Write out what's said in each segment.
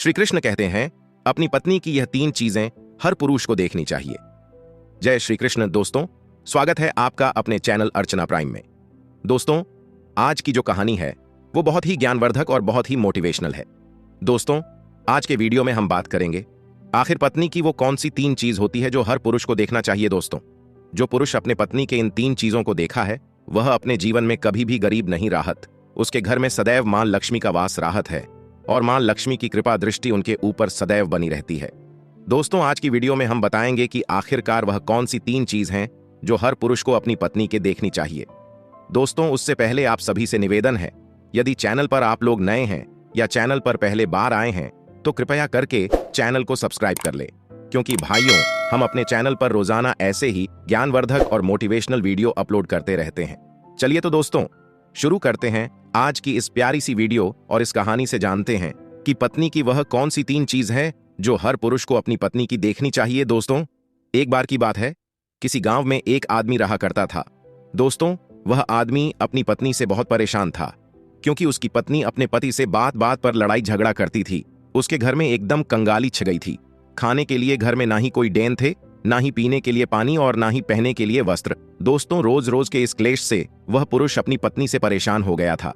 श्री कृष्ण कहते हैं अपनी पत्नी की यह 3 चीजें हर पुरुष को देखनी चाहिए। जय श्री कृष्ण। दोस्तों, स्वागत है आपका अपने चैनल अर्चना प्राइम में। दोस्तों, आज की जो कहानी है वो बहुत ही ज्ञानवर्धक और बहुत ही मोटिवेशनल है। दोस्तों, आज के वीडियो में हम बात करेंगे आखिर पत्नी की वो कौन सी 3 चीज होती है जो हर पुरुष को देखना चाहिए। दोस्तों, जो पुरुष अपने पत्नी के इन 3 चीजों को देखा है वह अपने जीवन में कभी भी गरीब नहीं राहत, उसके घर में सदैव मां लक्ष्मी का वास राहत है और मां लक्ष्मी की कृपा दृष्टि उनके ऊपर सदैव बनी रहती है। दोस्तों, आज की वीडियो में हम बताएंगे कि आखिरकार वह कौन सी 3 चीज हैं जो हर पुरुष को अपनी पत्नी के देखनी चाहिए। दोस्तों, उससे पहले आप सभी से निवेदन है, यदि चैनल पर आप लोग नए हैं या चैनल पर पहले बार आए हैं तो कृपया करके चैनल को सब्सक्राइब कर ले, क्योंकि भाइयों, हम अपने चैनल पर रोजाना ऐसे ही ज्ञानवर्धक और मोटिवेशनल वीडियो अपलोड करते रहते हैं। चलिए तो दोस्तों, शुरू करते हैं आज की इस प्यारी सी वीडियो और इस कहानी से जानते हैं कि पत्नी की वह कौन सी 3 चीज है जो हर पुरुष को अपनी पत्नी की देखनी चाहिए। दोस्तों, एक बार की बात है, किसी गांव में एक आदमी रहा करता था। दोस्तों, वह आदमी अपनी पत्नी से बहुत परेशान था, क्योंकि उसकी पत्नी अपने पति से बात बात पर लड़ाई झगड़ा करती थी। उसके घर में एकदम कंगाली छ गई थी। खाने के लिए घर में ना ही कोई डेन थे, ना ही पीने के लिए पानी और ना ही पहनने के लिए वस्त्र। दोस्तों, रोज रोज के इस क्लेश से वह पुरुष अपनी पत्नी से परेशान हो गया था।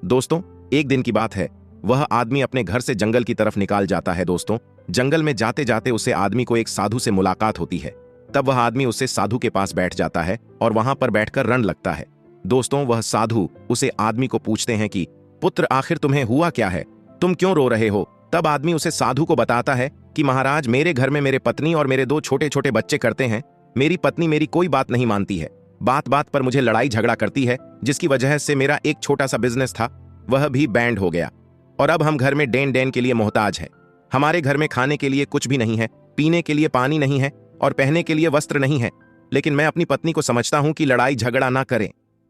दोस्तों, एक दिन की बात है, वह आदमी अपने घर से जंगल की तरफ निकाल जाता है। दोस्तों, जंगल में जाते जाते उसे आदमी को एक साधु से मुलाकात होती है। तब वह आदमी उससे साधु के पास बैठ जाता है और वहां पर बैठकर रण लगता है। दोस्तों, वह साधु उसे आदमी को पूछते हैं कि पुत्र, आखिर तुम्हें हुआ क्या है, तुम क्यों रो रहे हो। तब आदमी उसे साधु को बताता है कि महाराज, मेरे घर में मेरे पत्नी और मेरे 2 छोटे छोटे बच्चे करते हैं। मेरी पत्नी मेरी कोई बात नहीं मानती है, बात बात पर मुझे लड़ाई झगड़ा करती है, जिसकी वजह से मेरा एक छोटा सा बिजनेस था वह भी बैंड हो गया और अब हम घर में डेन के लिए मोहताज हैं। हमारे घर में खाने के लिए कुछ भी नहीं है, पीने के लिए पानी नहीं है और पहनने के लिए वस्त्र नहीं है। लेकिन मैं अपनी पत्नी को समझता हूं कि लड़ाई झगड़ा ना करें,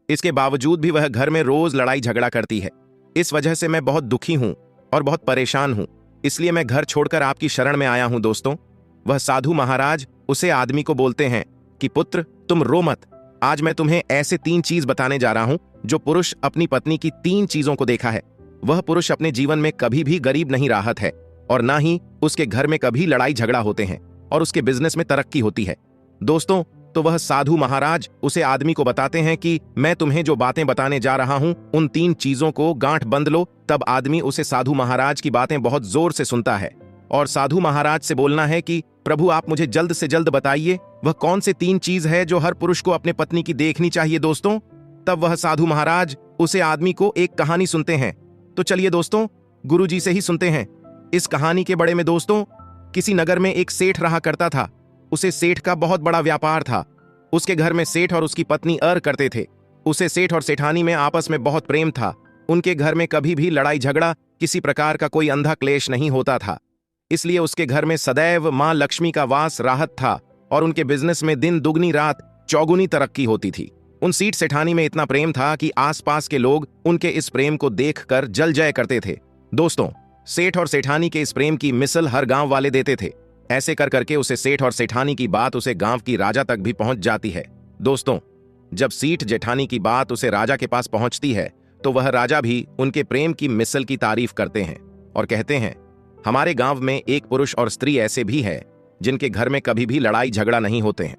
इसके बावजूद भी वह घर में रोज लड़ाई झगड़ा करती है। इस वजह से मैं बहुत दुखी हूं और बहुत परेशान हूं, इसलिए मैं घर छोड़कर आपकी शरण में आया हूं। दोस्तों, वह साधु महाराज उसे आदमी को बोलते हैं कि पुत्र, तुम रो मत, आज मैं तुम्हें ऐसे 3 चीज बताने जा रहा हूं जो पुरुष अपनी पत्नी की 3 चीजों को देखा है वह पुरुष अपने जीवन में कभी भी गरीब नहीं राहत है और ना ही उसके घर में कभी लड़ाई झगड़ा होते हैं और उसके बिजनेस में तरक्की होती है। दोस्तों, तो वह साधु महाराज उसे आदमी को बताते हैं कि मैं तुम्हें जो बातें बताने जा रहा हूं उन 3 चीजों को गांठ बंद लो। तब आदमी उसे साधु महाराज की बातें बहुत जोर से सुनता है और साधु महाराज से बोलना है कि प्रभु, आप मुझे जल्द से जल्द बताइए वह कौन से 3 चीज है जो हर पुरुष को अपने पत्नी की देखनी चाहिए। दोस्तों, तब वह साधु महाराज उसे आदमी को एक कहानी सुनते हैं। तो चलिए दोस्तों, गुरुजी से ही सुनते हैं इस कहानी के बड़े में। दोस्तों, किसी नगर में एक सेठ रहा करता था। उसे सेठ का बहुत बड़ा व्यापार था। उसके घर में सेठ और उसकी पत्नी करते थे। उसे सेठ और सेठानी में आपस में बहुत प्रेम था। उनके घर में कभी भी लड़ाई झगड़ा, किसी प्रकार का कोई अंधा क्लेश नहीं होता था। इसलिए उसके घर में सदैव मां लक्ष्मी का वास राहत था और उनके बिजनेस में दिन दुगनी रात चौगुनी तरक्की होती थी। उन सेठ सेठानी में इतना प्रेम था कि आसपास के लोग उनके इस प्रेम को देखकर जल जय करते थे। दोस्तों, सेठ और सेठानी के इस प्रेम की मिसल हर गांव वाले देते थे। ऐसे कर करके उसे सेठ और सेठानी की बात उसे गांव की राजा तक भी पहुंच जाती है। दोस्तों, जब सेठ जेठानी की बात उसे राजा के पास पहुंचती है तो वह राजा भी उनके प्रेम की मिसल की तारीफ करते हैं और कहते हैं, हमारे गांव में एक पुरुष और स्त्री ऐसे भी है जिनके घर में कभी भी लड़ाई झगड़ा नहीं होते हैं।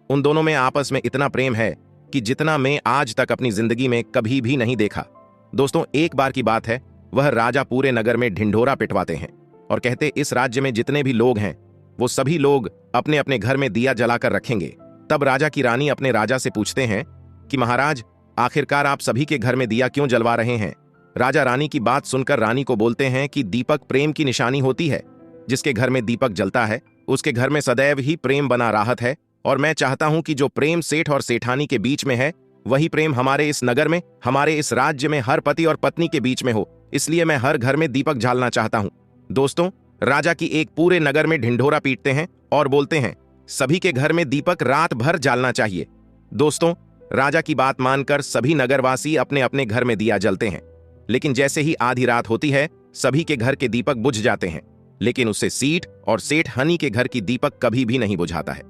उन दोनों में आपस में इतना प्रेम है कि जितना मैं आज तक अपनी जिंदगी में कभी भी नहीं देखा। दोस्तों, एक बार की बात है, वह राजा पूरे नगर में ढिंढोरा पिटवाते हैं और कहते, इस राज्य में जितने भी लोग हैं वो सभी लोग अपने अपने घर में दिया जलाकर रखेंगे। तब राजा की रानी अपने राजा से पूछते हैं कि महाराज, आखिरकार आप सभी के घर में दिया क्यों जलवा रहे हैं। राजा रानी की बात सुनकर रानी को बोलते हैं कि दीपक प्रेम की निशानी होती है। जिसके घर में दीपक जलता है उसके घर में सदैव ही प्रेम बना राहत है और मैं चाहता हूं कि जो प्रेम सेठ और सेठानी के बीच में है वही प्रेम हमारे इस नगर में, हमारे इस राज्य में हर पति और पत्नी के बीच में हो। इसलिए मैं हर घर में दीपक झालना चाहता हूं। दोस्तों, राजा की एक पूरे नगर में ढिंढोरा पीटते हैं और बोलते हैं सभी के घर में दीपक रात भर जलना चाहिए। दोस्तों, राजा की बात मानकर सभी नगरवासी अपने अपने घर में दिया जलते हैं। लेकिन जैसे ही आधी रात होती है सभी के घर के दीपक बुझ जाते हैं, लेकिन उससे सीठ और सेठ हनी के घर की दीपक कभी भी नहीं बुझाता है,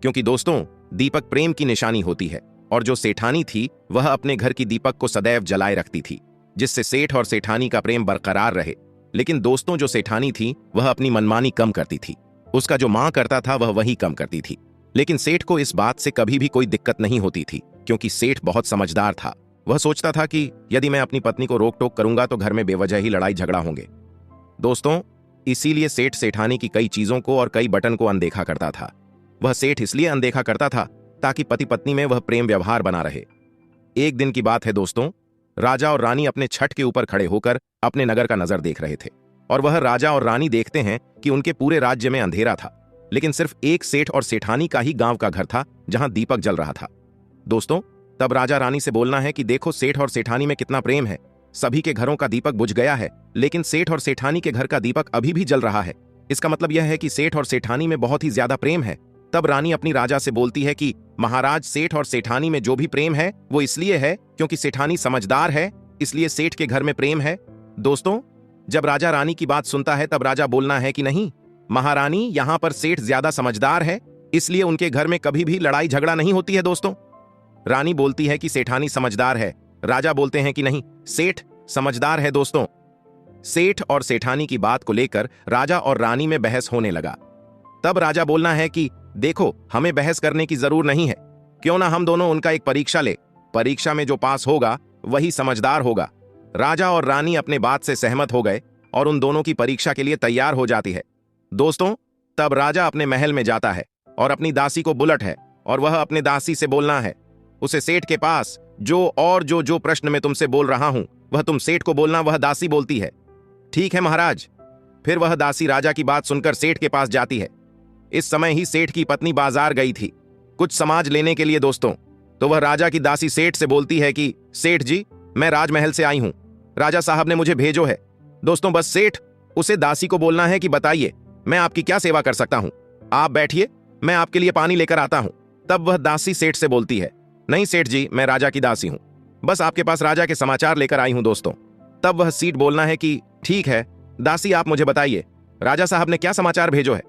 क्योंकि दोस्तों, दीपक प्रेम की निशानी होती है और जो सेठानी थी वह अपने घर की दीपक को सदैव जलाए रखती थी, जिससे सेठ और सेठानी का प्रेम बरकरार रहे। लेकिन दोस्तों जो सेठानी थी वह अपनी मनमानी कम करती थी। उसका जो मां करता था वह वही कम करती थी। लेकिन सेठ को इस बात से कभी भी कोई दिक्कत नहीं होती थी, क्योंकि सेठ बहुत समझदार था। वह सोचता था कि यदि मैं अपनी पत्नी को रोक टोक करूंगा तो घर में बेवजह ही लड़ाई झगड़ा होंगे। दोस्तों, इसीलिए सेठ सेठानी की कई चीजों को और कई बटन को अनदेखा करता था। वह सेठ इसलिए अनदेखा करता था ताकि पति पत्नी में वह प्रेम व्यवहार बना रहे। एक दिन की बात है दोस्तों, राजा और रानी अपने छत के ऊपर खड़े होकर अपने नगर का नजर देख रहे थे। और वह राजा और रानी देखते हैं कि उनके पूरे राज्य में अंधेरा था, लेकिन सिर्फ एक सेठ और सेठानी का ही गांव का घर था जहां दीपक जल रहा था। दोस्तों, तब राजा रानी से बोलना है कि देखो सेठ और सेठानी में कितना प्रेम है। सभी के घरों का दीपक बुझ गया है, लेकिन सेठ और सेठानी के घर का दीपक अभी भी जल रहा है। इसका मतलब यह है कि सेठ और सेठानी में बहुत ही ज्यादा प्रेम है। तब रानी अपनी राजा से बोलती है कि महाराज, सेठ और सेठानी में जो भी प्रेम है वो इसलिए है क्योंकि सेठानी समझदार है, इसलिए सेठ के घर में प्रेम है। दोस्तों, जब राजा रानी की बात सुनता है तब राजा बोलना है कि नहीं महारानी, यहां पर सेठ ज्यादा समझदार है, इसलिए उनके घर में कभी भी लड़ाई झगड़ा नहीं होती है। दोस्तों, रानी बोलती है कि सेठानी समझदार है, राजा बोलते हैं कि नहीं, सेठ समझदार है। दोस्तों, सेठ और सेठानी की बात को लेकर राजा और रानी में बहस होने लगा। तब राजा बोलना है कि देखो, हमें बहस करने की जरूर नहीं है, क्यों ना हम दोनों उनका एक परीक्षा ले, परीक्षा में जो पास होगा वही समझदार होगा। राजा और रानी अपने बात से सहमत हो गए और उन दोनों की परीक्षा के लिए तैयार हो जाती है। दोस्तों, तब राजा अपने महल में जाता है और अपनी दासी को बुलट है और वह अपने दासी से बोलना है उसे सेठ के पास जो प्रश्न मैं तुमसे बोल रहा हूं वह तुम सेठ को बोलना। वह दासी बोलती है ठीक है महाराज। फिर वह दासी राजा की बात सुनकर सेठ के पास जाती है। इस समय ही सेठ की पत्नी बाजार गई थी कुछ समाज लेने के लिए। दोस्तों, तो वह राजा की दासी सेठ से बोलती है कि सेठ जी, मैं राजमहल से आई हूं, राजा साहब ने मुझे भेजो है। दोस्तों, बस सेठ उसे दासी को बोलना है कि बताइए मैं आपकी क्या सेवा कर सकता हूं, आप बैठिए, मैं आपके लिए पानी लेकर आता हूं। तब वह दासी सेठ से बोलती है नहीं सेठ जी, मैं राजा की दासी हूं, बस आपके पास राजा के समाचार लेकर आई हूं। दोस्तों, तब वह सीट बोलना है कि ठीक है दासी, आप मुझे बताइए राजा साहब ने क्या समाचार भेजो है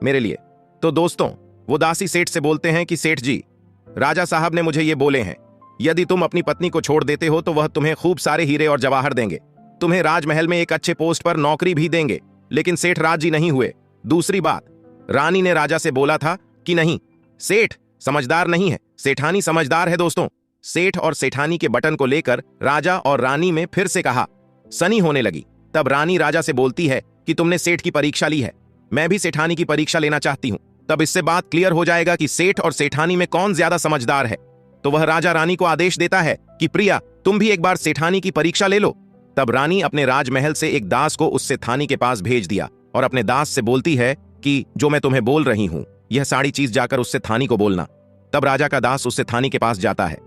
मेरे लिए। तो दोस्तों, वो दासी सेठ से बोलते हैं कि सेठ जी, राजा साहब ने मुझे ये बोले हैं यदि तुम अपनी पत्नी को छोड़ देते हो तो वह तुम्हें खूब सारे हीरे और जवाहर देंगे, तुम्हें राजमहल में एक अच्छे पोस्ट पर नौकरी भी देंगे। लेकिन सेठ राजी नहीं हुए। दूसरी बात, रानी ने राजा से बोला था कि नहीं, सेठ समझदार नहीं है, सेठानी समझदार है। दोस्तों, सेठ और सेठानी के बटन को लेकर राजा और रानी में फिर से कहा सनी होने लगी। तब रानी राजा से बोलती है कि तुमने सेठ की परीक्षा ली है, मैं भी सेठानी की परीक्षा लेना चाहती हूं, तब इससे बात क्लियर हो जाएगा कि सेठ और सेठानी में कौन ज्यादा समझदार है। तो वह राजा रानी को आदेश देता है कि प्रिया, तुम भी एक बार सेठानी की परीक्षा ले लो। तब रानी अपने राजमहल से एक दास को उस सेठानी के पास भेज दिया और अपने दास से बोलती है कि जो मैं तुम्हें बोल रही हूं यह सारी चीज जाकर उससे थानी को बोलना। तब राजा का दास उससे थानी के पास जाता है।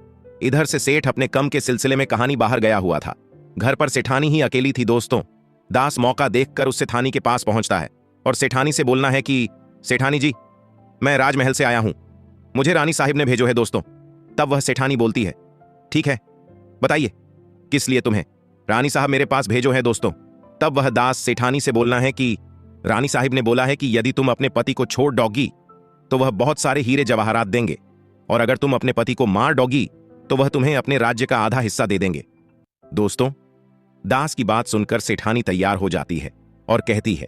इधर से सेठ अपने कम के सिलसिले में कहानी बाहर गया हुआ था, घर पर सेठानी ही अकेली थी। दोस्तों, दास मौका देखकर उससे थानी के पास पहुंचता है और सेठानी से बोलना है कि सेठानी जी, मैं राजमहल से आया हूं, मुझे रानी साहिब ने भेजो है। दोस्तों, तब वह सेठानी बोलती है ठीक है बताइए किस लिए तुम्हें रानी साहब मेरे पास भेजो है। दोस्तों, तब वह दास सेठानी से बोलना है कि रानी साहिब ने बोला है कि यदि तुम अपने पति को छोड़ दोगी तो वह बहुत सारे हीरे जवाहरात देंगे, और अगर तुम अपने पति को मार दोगी तो वह तुम्हें अपने राज्य का आधा हिस्सा दे देंगे। दोस्तों, दास की बात सुनकर सेठानी तैयार हो जाती है और कहती है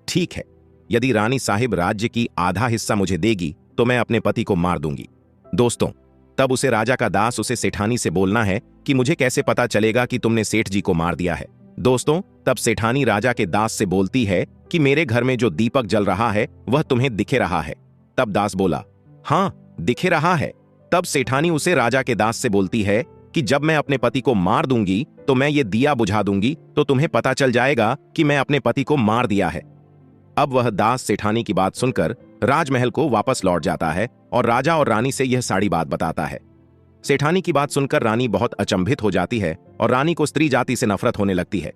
ठीक है, यदि रानी साहिब राज्य की आधा हिस्सा मुझे देगी तो मैं अपने पति को मार दूंगी। दोस्तों, तब उसे राजा का दास उसे सेठानी से बोलना है कि मुझे कैसे पता चलेगा कि तुमने सेठ जी को मार दिया है। दोस्तों, तब सेठानी राजा के दास से बोलती है कि मेरे घर में जो दीपक जल रहा है वह तुम्हें दिखे रहा है। तब दास बोला हां, दिखे रहा है। तब सेठानी उसे राजा के दास से बोलती है कि जब मैं अपने पति को मार दूंगी तो मैं ये दिया बुझा दूंगी तो तुम्हें पता चल जाएगा कि मैं अपने पति को मार दिया है। अब वह दास सेठानी की बात सुनकर राजमहल को वापस लौट जाता है और राजा और रानी से यह सारी बात बताता है। सेठानी की बात सुनकर रानी बहुत अचंभित हो जाती है और रानी को स्त्री जाति से नफरत होने लगती है।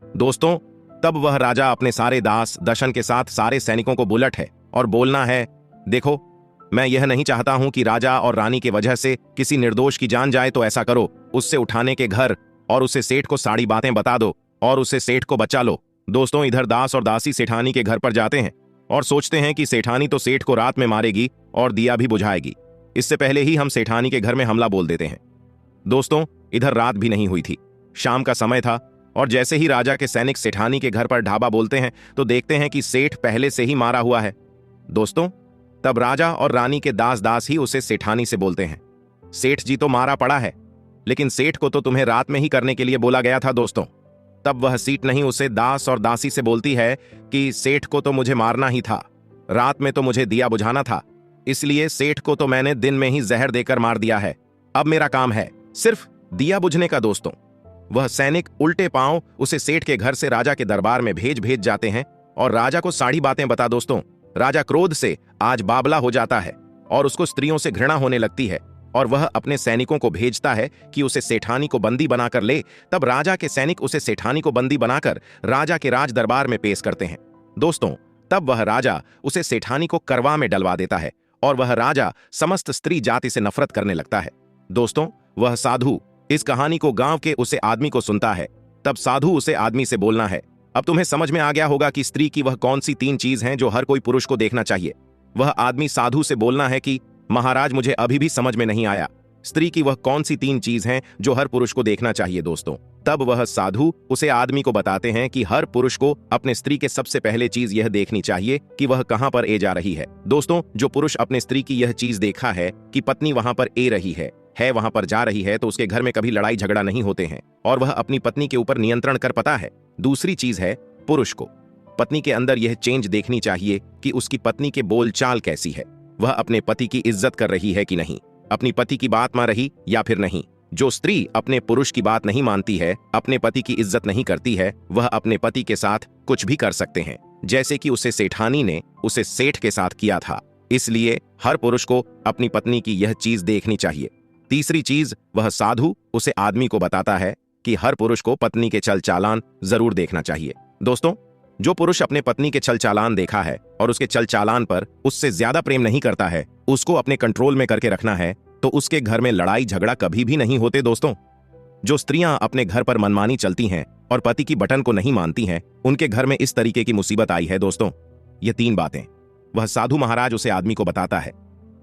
दोस्तों, तब वह राजा अपने सारे दास दशन के साथ सारे सैनिकों को बुलट है और बोलना है देखो, मैं यह नहीं चाहता हूं कि राजा और रानी के वजह से किसी निर्दोष की जान जाए, तो ऐसा करो, उससे उठाने के घर और उसे सेठ को सारी बातें बता दो और उसे सेठ को बचा लो। दोस्तों, इधर दास और दासी सेठानी के घर पर जाते हैं और सोचते हैं कि सेठानी तो सेठ को रात में मारेगी और दिया भी बुझाएगी, इससे पहले ही हम सेठानी के घर में हमला बोल देते हैं। दोस्तों, इधर रात भी नहीं हुई थी, शाम का समय था और जैसे ही राजा के सैनिक सेठानी के घर पर ढाबा बोलते हैं तो देखते हैं कि सेठ पहले से ही मारा हुआ है। दोस्तों, तब राजा और रानी के दास दास ही उसे सेठानी से बोलते हैं, सेठ जी तो मारा पड़ा है, लेकिन सेठ को तो तुम्हें रात में ही करने के लिए बोला गया था। दोस्तों, तब वह सीट नहीं उसे दास और दासी से बोलती है कि सेठ को तो मुझे मारना ही था, रात में तो मुझे दिया बुझाना था, इसलिए सेठ को तो मैंने दिन में ही जहर देकर मार दिया है। अब मेरा काम है सिर्फ दिया बुझने का। दोस्तों, वह सैनिक उल्टे पांव उसे सेठ के घर से राजा के दरबार में भेज जाते हैं और राजा को सारी बातें बता। दोस्तों, राजा क्रोध से आज बाबला हो जाता है और उसको स्त्रियों से घृणा होने लगती है और वह अपने सैनिकों को भेजता है कि उसे सेठानी को बंदी बनाकर ले। तब राजा के सैनिक उसे सेठानी को बंदी बनाकर राजा के राज दरबार में पेश करते हैं। दोस्तों, तब वह राजा उसे सेठानी को करवा में डलवा देता है और वह राजा समस्त स्त्री जाति से नफरत करने लगता है। दोस्तों, वह साधु इस कहानी को गांव के उसे आदमी को सुनता है। तब साधु उसे आदमी से बोलना है, अब तुम्हें समझ में आ गया होगा कि स्त्री की वह कौन सी 3 चीज हैं जो हर कोई पुरुष को देखना चाहिए। वह आदमी साधु से बोलना है कि महाराज, मुझे अभी भी समझ में नहीं आया, स्त्री की वह कौन सी 3 चीज हैं जो हर पुरुष को देखना चाहिए। दोस्तों, तब वह साधु उसे आदमी को बताते हैं कि हर पुरुष को अपने स्त्री के सबसे पहले चीज यह देखनी चाहिए कि वह कहां पर ए जा रही है। दोस्तों, जो पुरुष अपने स्त्री की यह चीज देखा है कि पत्नी वहां पर ए रही है वहां पर जा रही है, तो उसके घर में कभी लड़ाई झगड़ा नहीं होते हैं और वह अपनी पत्नी के ऊपर नियंत्रण कर पाता है। दूसरी चीज है, पुरुष को पत्नी के अंदर यह चेंज देखनी चाहिए कि उसकी पत्नी के बोलचाल कैसी है, वह अपने पति की इज्जत कर रही है कि नहीं, अपनी पति की बात मान रही या फिर नहीं। जो स्त्री अपने पुरुष की बात नहीं मानती है, अपने पति की इज्जत नहीं करती है, वह अपने पति के साथ कुछ भी कर सकते हैं, जैसे कि उसे सेठानी ने उसे सेठ के साथ किया था। इसलिए हर पुरुष को अपनी पत्नी की यह चीज देखनी चाहिए। तीसरी चीज, वह साधु उसे आदमी को बताता है कि हर पुरुष को पत्नी के चल चालान जरूर देखना चाहिए। दोस्तों, जो पुरुष अपने पत्नी के चल चालान देखा है और उसके चल चालान पर उससे ज्यादा प्रेम नहीं करता है, उसको अपने कंट्रोल में करके रखना है, तो उसके घर में लड़ाई झगड़ा कभी भी नहीं होते। दोस्तों, जो स्त्रियां अपने घर पर मनमानी चलती हैं और पति की बटन को नहीं मानती हैं, उनके घर में इस तरीके की मुसीबत आई है। दोस्तों, ये 3 बातें वह साधु महाराज उसे आदमी को बताता है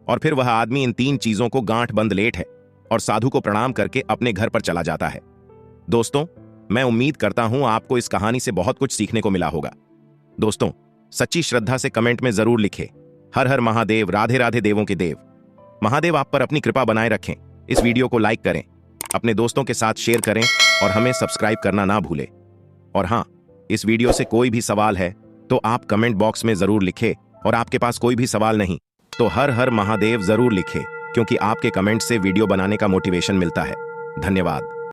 और फिर वह आदमी इन 3 चीजों को गांठ बंद लेट है और साधु को प्रणाम करके अपने घर पर चला जाता है। दोस्तों, मैं उम्मीद करता हूं आपको इस कहानी से बहुत कुछ सीखने को मिला होगा। दोस्तों, सच्ची श्रद्धा से कमेंट में जरूर लिखें, हर हर महादेव, राधे राधे देवों के देव। महादेव आप पर अपनी कृपा बनाए रखें। इस वीडियो को लाइक करें, अपने दोस्तों के साथ शेयर करें और हमें सब्सक्राइब करना ना भूलें। और हाँ, इस वीडियो से कोई भी सवाल है तो आप कमेंट बॉक्स में जरूर लिखें, और आपके पास कोई भी सवाल नहीं तो हर हर महादेव जरूर लिखें, क्योंकि आपके कमेंट से वीडियो बनाने का मोटिवेशन मिलता है। धन्यवाद।